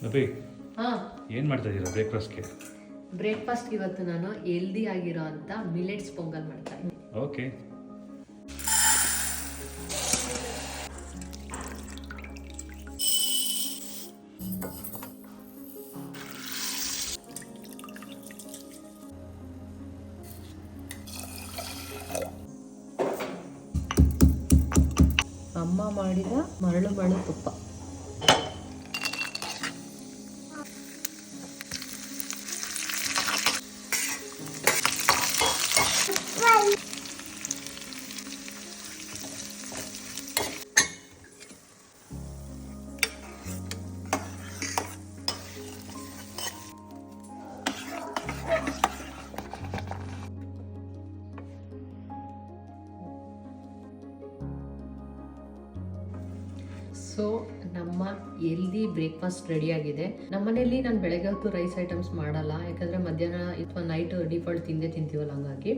ಅಭಿ ಹಾ ಏನು ಮಾಡ್ತಾ ಇದ್ದೀರಾ ಬ್ರೇಕ್ಫಾಸ್ಟ್ಗೆ? ಬ್ರೇಕ್ಫಾಸ್ಟ್ ಇವತ್ತು ನಾನು ಹೆಲ್ದಿ ಆಗಿರೋ ಅಂತ ಮಿಲೆಟ್ಸ್ ಪೊಂಗಲ್ ಮಾಡ್ತಾ ಇದ್ದೀನಿ. ಓಕೆ. ಅಮ್ಮ ಮಾಡಿದ ಮರಳು ಮರಳು ತುಪ್ಪ. ಸೊ ನಮ್ಮ ಹೆಲ್ದಿ ಬ್ರೇಕ್ಫಾಸ್ಟ್ ರೆಡಿಯಾಗಿದೆ. ನಮ್ಮ ಮನೇಲಿ ನಾನು ಬೆಳಗ್ಗೆ ಹೊತ್ತು ರೈಸ್ ಐಟಮ್ಸ್ ಮಾಡಲ್ಲ, ಯಾಕಂದರೆ ಮಧ್ಯಾಹ್ನ ಅಥವಾ ನೈಟ್ ಡಿಫಾಲ್ಟ್ ತಿಂತೀವಲ್ಲ, ಹಂಗಾಗಿ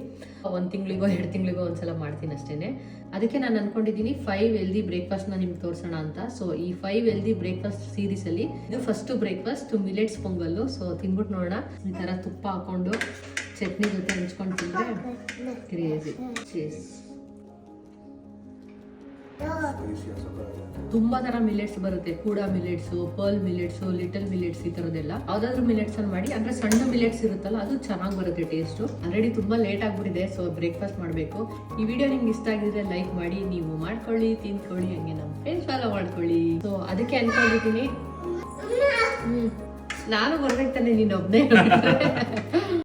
1 ತಿಂಗಳಿಗೋ 2 ತಿಂಗಳಿಗೋ ಒಂದ್ಸಲ ಮಾಡ್ತೀನಿ ಅಷ್ಟೇ. ಅದಕ್ಕೆ ನಾನು ಅಂದ್ಕೊಂಡಿದ್ದೀನಿ 5 ಹೆಲ್ದಿ ಬ್ರೇಕ್ಫಾಸ್ಟ್ನ ನಿಮ್ಗೆ ತೋರಿಸೋಣ ಅಂತ. ಸೊ ಈ 5 ಹೆಲ್ದಿ ಬ್ರೇಕ್ಫಾಸ್ಟ್ ಸೀರೀಸಲ್ಲಿ ಇದು first breakfast millets pongal. So ತಿನ್ಬಿಟ್ಟು ನೋಡೋಣ. ಈ ಥರ ತುಪ್ಪ ಹಾಕ್ಕೊಂಡು ಚಟ್ನಿ ಜೊತೆ ಹಂಚ್ಕೊಂಡು ತಿಂದರೆ ಕ್ರೇಜಿ. ಚೀಸ್. ತುಂಬಾ ತರ ಮಿಲೆಟ್ಸ್ ಬರುತ್ತೆ. ಕೂಡಾ millets, pearl millets, little millets, ಈ ತರದೆಲ್ಲ ಯಾವ್ದಾದ್ರು ಮಿಲೆಟ್ಸ್ ಅನ್ನು ಮಾಡಿ, ಅಂದ್ರೆ ಸಣ್ಣ ಮಿಲೆಟ್ಸ್ ಇರುತ್ತಲ್ಲ ಅದು ಚೆನ್ನಾಗಿ ಬರುತ್ತೆ ಟೇಸ್ಟು. ಆಲ್ರೆಡಿ ತುಂಬಾ ಲೇಟ್ ಆಗ್ಬಿಟ್ಟಿದೆ, ಸೊ ಬ್ರೇಕ್ಫಾಸ್ಟ್ ಮಾಡಬೇಕು. ಈ ವಿಡಿಯೋ ನಿಮ್ಗೆ ಇಷ್ಟ ಆಗಿದ್ರೆ ಲೈಕ್ ಮಾಡಿ, ನೀವು ಮಾಡ್ಕೊಳ್ಳಿ, ತಿನ್ಕೊಳ್ಳಿ, ಹಂಗೆ ನಮ್ಮ ಪೇಜ್ ಫಾಲೋ ಮಾಡ್ಕೊಳ್ಳಿ. ಸೊ ಅದಕ್ಕೆ ಅನ್ಕೊಂಡಿದ್ದೀನಿ ನಾನು ಬರ್ಬೇಕು ತಾನೆ, ನೀನು ಒಬ್ಬನೇ